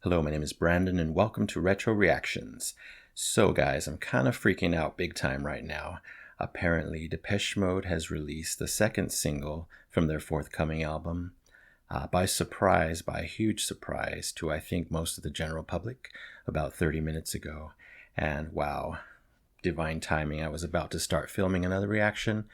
Hello, my name is Brandon and welcome to Retro Reactions. So guys, I'm kind of freaking out big time right now. Apparently, Depeche Mode has released the second single from their forthcoming album. By a huge surprise to I think most of the general public about 30 minutes ago. And wow, divine timing, I was about to start filming another reaction.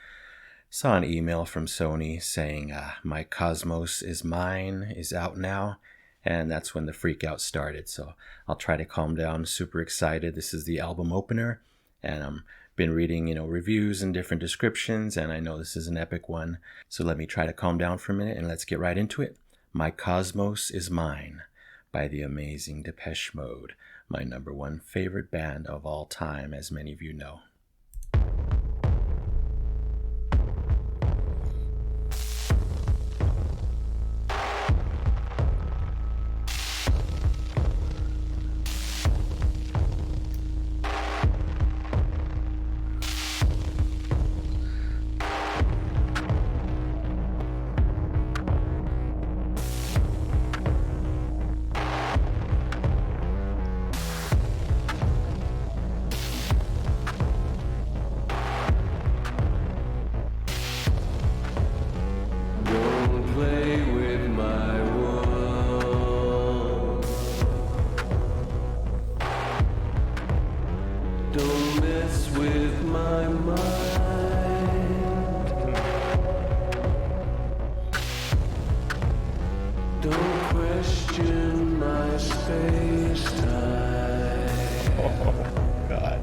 Saw an email from Sony saying, My Cosmos is Mine is out now. And that's when the freak out started. So I'll try to calm down. Super excited. This is the album opener. And I've been reading, reviews and different descriptions. And I know this is an epic one. So let me try to calm down for a minute and let's get right into it. My Cosmos is Mine by the amazing Depeche Mode. My number one favorite band of all time, as many of you know. Don't mess with my mind. Don't question my space-time. Oh, God.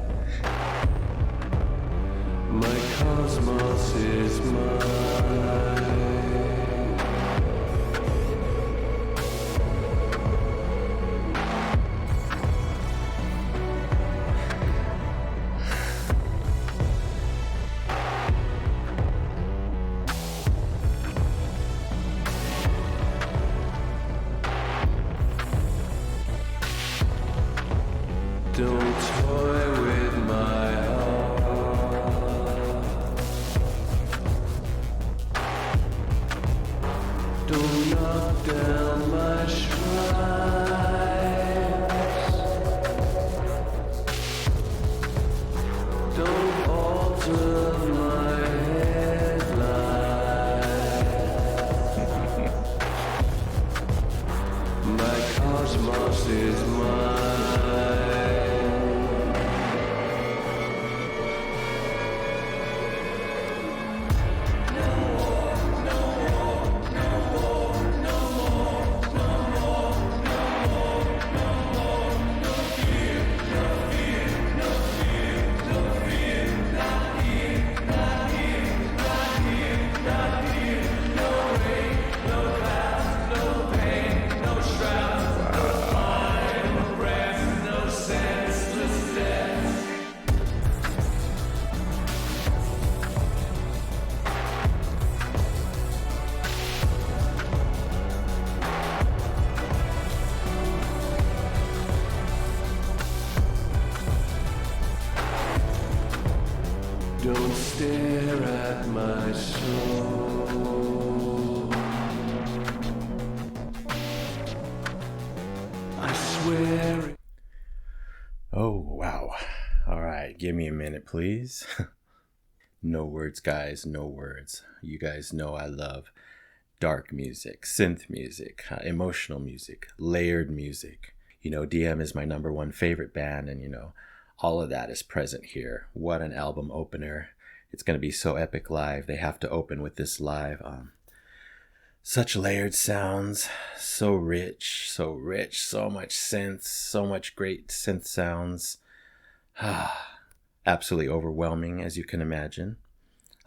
My cosmos is mine. Don't toy with my heart. Don't knock down my shrines. Don't alter my headline. My cosmos is mine. Don't stare at my soul. I swear. Oh, wow. All right, give me a minute, please. No words, guys, no words. You guys know I love dark music, synth music, emotional music, layered music. DM is my number one favorite band, and all of that is present here. What an album opener. It's going to be so epic live. They have to open with this live. Such layered sounds, so rich, so much synths, so much great synth sounds. Absolutely overwhelming, as you can imagine.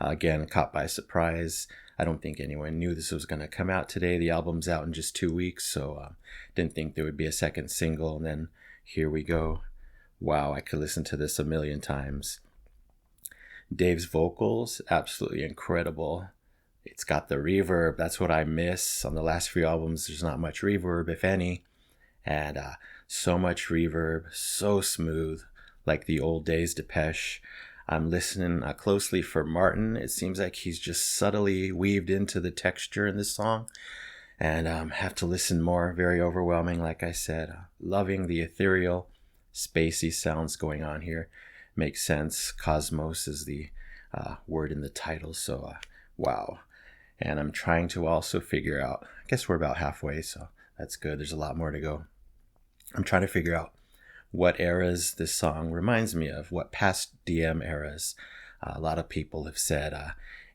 Again, caught by surprise. I don't think anyone knew this was going to come out today. The album's out in just 2 weeks, so didn't think there would be a second single, and then here we go. Wow, I could listen to this a million times. Dave's vocals, absolutely incredible. It's got the reverb. That's what I miss. On the last few albums, there's not much reverb, if any. And so much reverb, so smooth, like the old days Depeche. I'm listening closely for Martin. It seems like he's just subtly weaved into the texture in this song. and have to listen more. Very overwhelming, like I said. Loving the ethereal, spacey sounds going on here. Makes sense. Cosmos is the word in the title, so wow. And I'm trying to also figure out, I guess we're about halfway, so that's good. There's a lot more to go. I'm trying to figure out what eras this song reminds me of, what past DM eras. A lot of people have said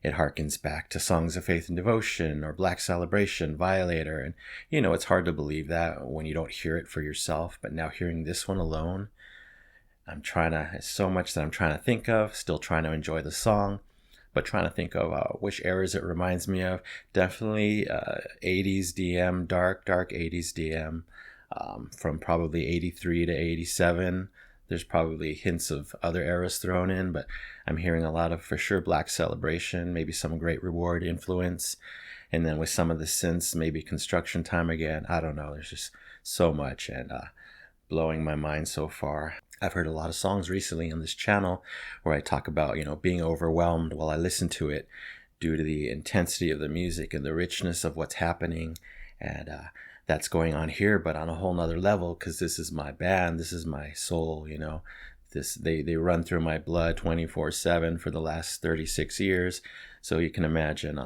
it harkens back to Songs of Faith and Devotion or Black Celebration, Violator. And, it's hard to believe that when you don't hear it for yourself. But now hearing this one alone, it's so much that I'm trying to think of, still trying to enjoy the song, but trying to think of which eras it reminds me of. Definitely 80s DM, dark 80s DM, from probably 83 to 87. There's probably hints of other eras thrown in, but I'm hearing a lot of, for sure, Black Celebration, maybe some Great Reward influence. And then with some of the synths, maybe Construction Time again. I don't know. There's just so much and blowing my mind so far. I've heard a lot of songs recently on this channel where I talk about, being overwhelmed while I listen to it due to the intensity of the music and the richness of what's happening. And that's going on here, but on a whole nother level, because this is my band, this is my soul, they run through my blood 24/7 for the last 36 years. So you can imagine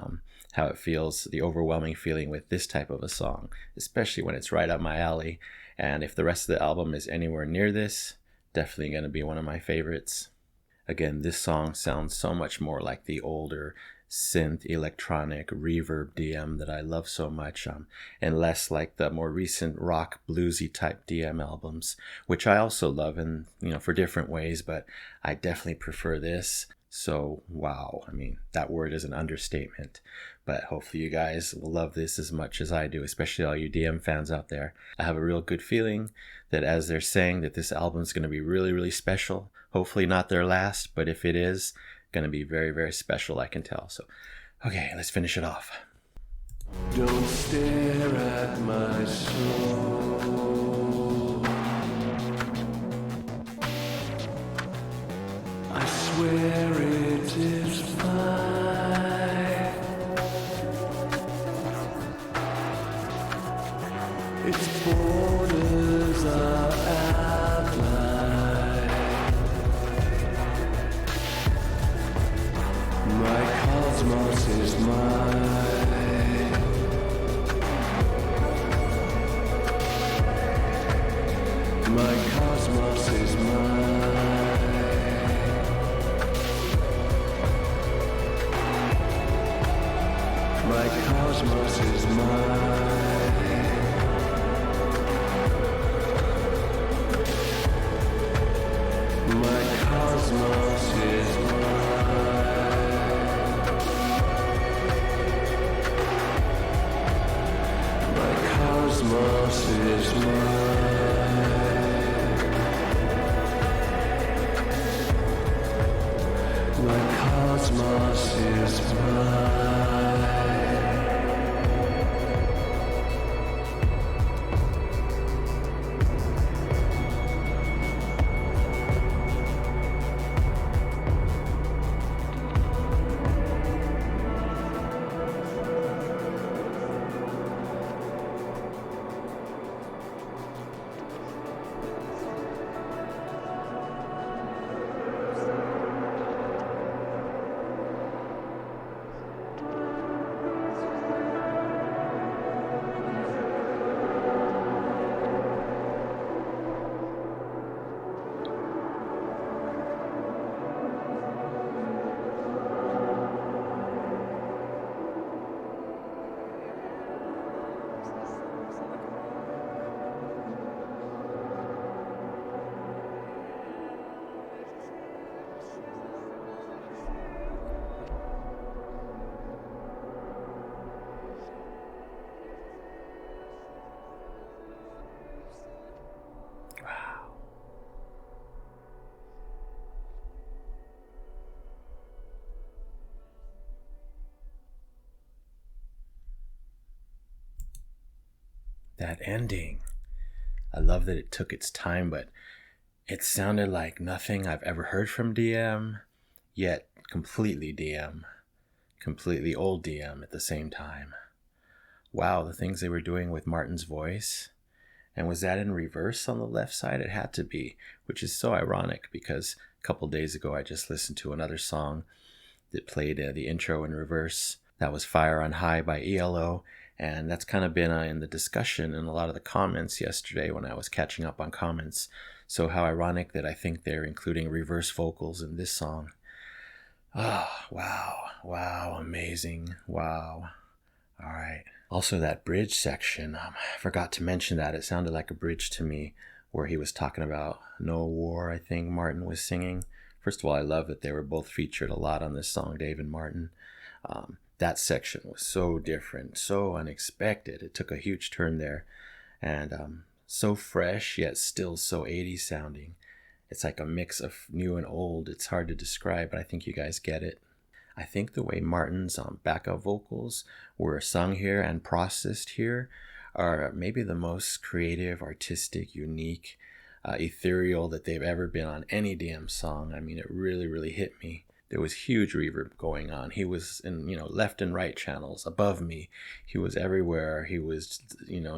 how it feels, the overwhelming feeling with this type of a song, especially when it's right up my alley. And if the rest of the album is anywhere near this, definitely going to be one of my favorites. Again, this song sounds so much more like the older synth, electronic, reverb DM that I love so much, and less like the more recent rock, bluesy type DM albums, which I also love in, for different ways, but I definitely prefer this. So, wow, that word is an understatement, but hopefully you guys will love this as much as I do, especially all you DM fans out there. I have a real good feeling that as they're saying that this album is going to be really, really special, hopefully not their last, but if it is, going to be very, very special, I can tell. So, okay, let's finish it off. Don't stare at my soul. I swear it is fine. Its borders are outlined. My cosmos is mine. My cosmos is mine. My cosmos is mine. My cosmos is mine. My cosmos is mine. My cosmos is mine. That ending. I love that it took its time, but it sounded like nothing I've ever heard from DM, yet completely DM, completely old DM at the same time. wow, the things they were doing with Martin's voice. And was that in reverse on the left side? It had to be, which is so ironic because a couple days ago I just listened to another song that played the intro in reverse. That was Fire on High by ELO. And that's kind of been in the discussion in a lot of the comments yesterday when I was catching up on comments. So how ironic that I think they're including reverse vocals in this song. Oh, wow, amazing, wow. All right. Also, that bridge section, I forgot to mention that. It sounded like a bridge to me where he was talking about No War, I think Martin was singing. First of all, I love that they were both featured a lot on this song, Dave and Martin. That section was so different, so unexpected. It took a huge turn there. And so fresh, yet still so 80s sounding. It's like a mix of new and old. It's hard to describe, but I think you guys get it. I think the way Martin's backup vocals were sung here and processed here are maybe the most creative, artistic, unique, ethereal that they've ever been on any damn song. I mean, it really, really hit me. There was huge reverb going on. He was in, left and right channels above me. He was everywhere. He was,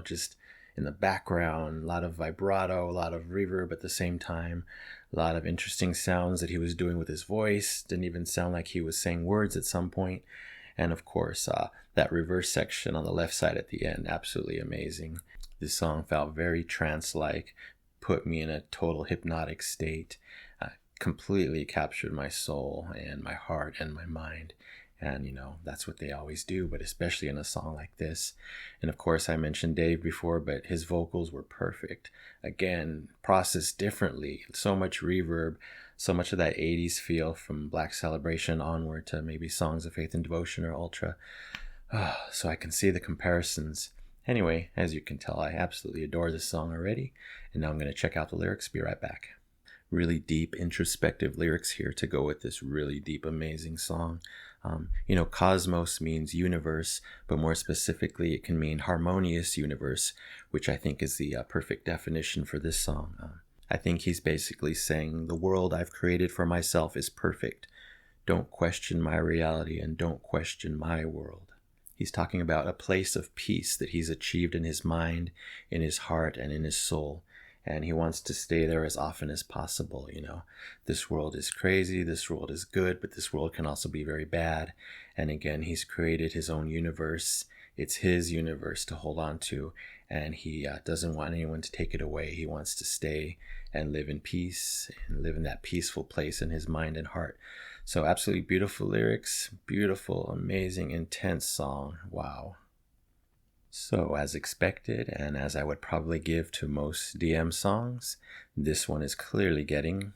just in the background, a lot of vibrato, a lot of reverb at the same time, a lot of interesting sounds that he was doing with his voice. Didn't even sound like he was saying words at some point. And of course, that reverse section on the left side at the end, absolutely amazing. This song felt very trance-like, put me in a total hypnotic state, completely captured my soul and my heart and my mind. And, that's what they always do, but especially in a song like this. And of course, I mentioned Dave before, but his vocals were perfect. Again, processed differently. So much reverb, so much of that 80s feel from Black Celebration onward to maybe Songs of Faith and Devotion or Ultra. So I can see the comparisons. Anyway, as you can tell, I absolutely adore this song already. And now I'm going to check out the lyrics. Be right back. Really deep, introspective lyrics here to go with this really deep, amazing song. Cosmos means universe, but more specifically, it can mean harmonious universe, which I think is the perfect definition for this song. I think he's basically saying the world I've created for myself is perfect. Don't question my reality and don't question my world. He's talking about a place of peace that he's achieved in his mind, in his heart, and in his soul. And he wants to stay there as often as possible. This world is crazy, this world is good, but this world can also be very bad. And again, he's created his own universe. It's his universe to hold on to, and he doesn't want anyone to take it away. He wants to stay and live in peace and live in that peaceful place in his mind and heart. So absolutely beautiful lyrics, beautiful, amazing, intense song. Wow. So as expected, and as I would probably give to most DM songs, this one is clearly getting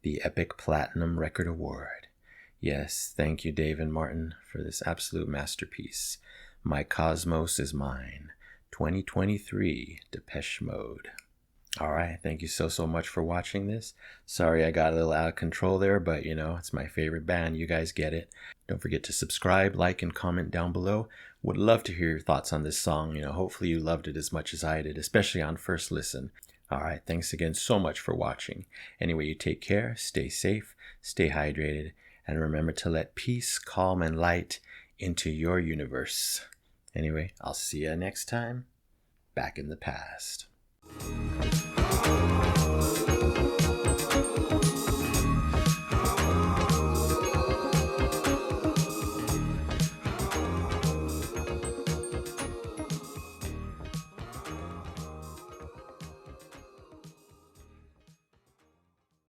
the Epic Platinum Record Award. Yes, thank you, Dave and Martin, for this absolute masterpiece. My Cosmos is Mine, 2023 Depeche Mode. All right, thank you so much for watching this. Sorry I got a little out of control there, but it's my favorite band. You guys get it. Don't forget to subscribe, like, and comment down below. Would love to hear your thoughts on this song. Hopefully you loved it as much as I did, especially on first listen. All right, thanks again so much for watching. Anyway, you take care, stay safe, stay hydrated, and remember to let peace, calm, and light into your universe. Anyway, I'll see you next time, back in the past.